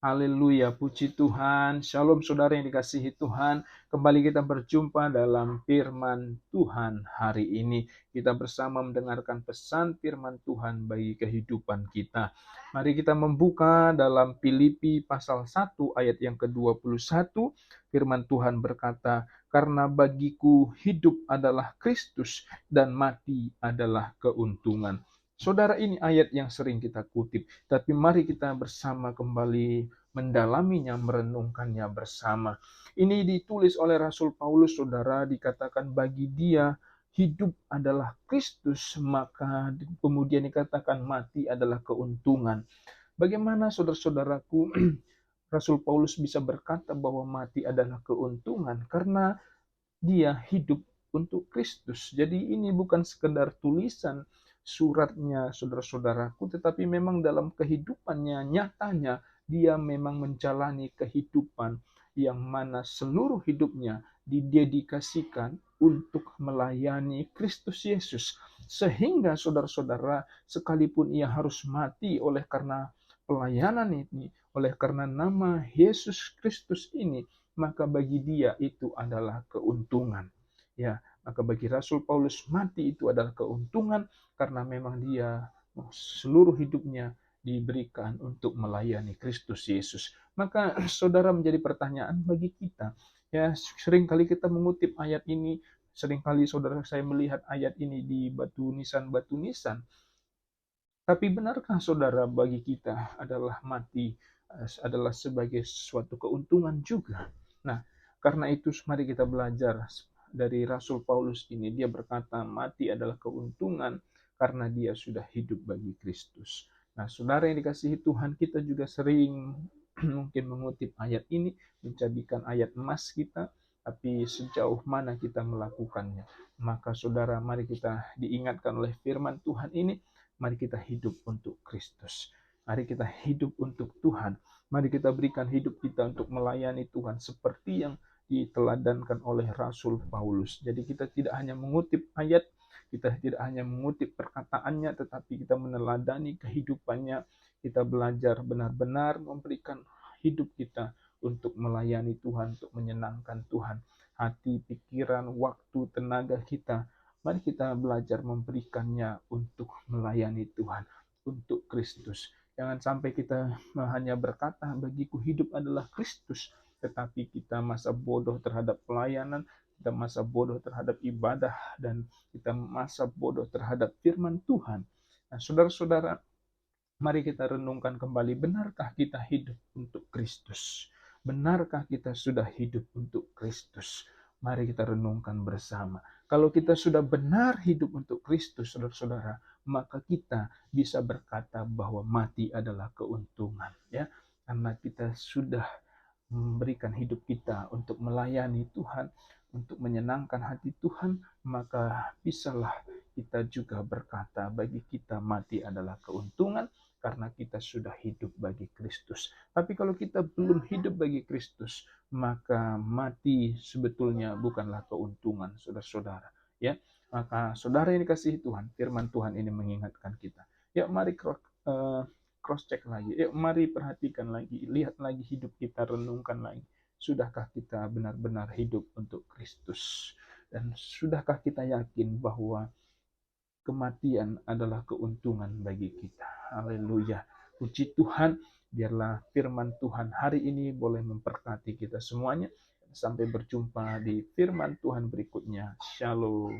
Haleluya, puji Tuhan. Shalom saudara yang dikasihi Tuhan. Kembali kita berjumpa dalam firman Tuhan hari ini. Kita bersama mendengarkan pesan firman Tuhan bagi kehidupan kita. Mari kita membuka dalam Filipi pasal 1 ayat yang ke-21. Firman Tuhan berkata, "Karena bagiku hidup adalah Kristus dan mati adalah keuntungan." Saudara, ini ayat yang sering kita kutip, tapi mari kita bersama kembali mendalaminya, merenungkannya bersama. Ini ditulis oleh Rasul Paulus, saudara, dikatakan bagi dia hidup adalah Kristus, maka kemudian dikatakan mati adalah keuntungan. Bagaimana saudara-saudaraku Rasul Paulus bisa berkata bahwa mati adalah keuntungan? Karena dia hidup untuk Kristus. Jadi ini bukan sekedar tulisan suratnya saudara-saudaraku, tetapi memang dalam kehidupannya, nyatanya dia memang menjalani kehidupan yang mana seluruh hidupnya didedikasikan untuk melayani Kristus Yesus. Sehingga saudara-saudara, sekalipun ia harus mati oleh karena pelayanan ini, oleh karena nama Yesus Kristus ini, maka bagi dia itu adalah keuntungan. Ya, maka bagi Rasul Paulus mati itu adalah keuntungan karena memang dia seluruh hidupnya diberikan untuk melayani Kristus Yesus. Maka saudara, menjadi pertanyaan bagi kita. Ya, seringkali kita mengutip ayat ini, seringkali saudara saya melihat ayat ini di batu nisan. Tapi benarkah saudara bagi kita adalah mati adalah sebagai suatu keuntungan juga? Nah, karena itu mari kita belajar dari Rasul Paulus ini. Dia berkata mati adalah keuntungan karena dia sudah hidup bagi Kristus. Nah, saudara yang dikasihi Tuhan, kita juga sering mungkin mengutip ayat ini, menjadikan ayat emas kita, tapi sejauh mana kita melakukannya. Maka saudara, mari kita diingatkan oleh firman Tuhan ini, mari kita hidup untuk Kristus. Mari kita hidup untuk Tuhan. Mari kita berikan hidup kita untuk melayani Tuhan seperti yang diteladankan oleh Rasul Paulus. Jadi kita tidak hanya mengutip ayat, kita tidak hanya mengutip perkataannya, tetapi kita meneladani kehidupannya. Kita belajar benar-benar memberikan hidup kita untuk melayani Tuhan, untuk menyenangkan Tuhan. Hati, pikiran, waktu, tenaga kita, mari kita belajar memberikannya untuk melayani Tuhan, untuk Kristus. Jangan sampai kita hanya berkata, bagiku hidup adalah Kristus, tetapi kita masa bodoh terhadap pelayanan, kita masa bodoh terhadap ibadah, dan kita masa bodoh terhadap firman Tuhan. Nah, saudara-saudara, mari kita renungkan kembali, benarkah kita hidup untuk Kristus? Benarkah kita sudah hidup untuk Kristus? Mari kita renungkan bersama. Kalau kita sudah benar hidup untuk Kristus, saudara-saudara, maka kita bisa berkata bahwa mati adalah keuntungan, ya. Karena kita sudah memberikan hidup kita untuk melayani Tuhan, untuk menyenangkan hati Tuhan, maka bisalah kita juga berkata bagi kita mati adalah keuntungan karena kita sudah hidup bagi Kristus. Tapi kalau kita belum hidup bagi Kristus, maka mati sebetulnya bukanlah keuntungan, saudara-saudara. Ya, maka saudara yang dikasihi Tuhan, firman Tuhan ini mengingatkan kita. Ya, mari cross check lagi. Yuk mari perhatikan lagi, lihat lagi hidup kita, renungkan lagi. Sudahkah kita benar-benar hidup untuk Kristus? Dan sudahkah kita yakin bahwa kematian adalah keuntungan bagi kita? Haleluya. Puji Tuhan, biarlah firman Tuhan hari ini boleh memberkati kita semuanya. Sampai berjumpa di firman Tuhan berikutnya. Shalom.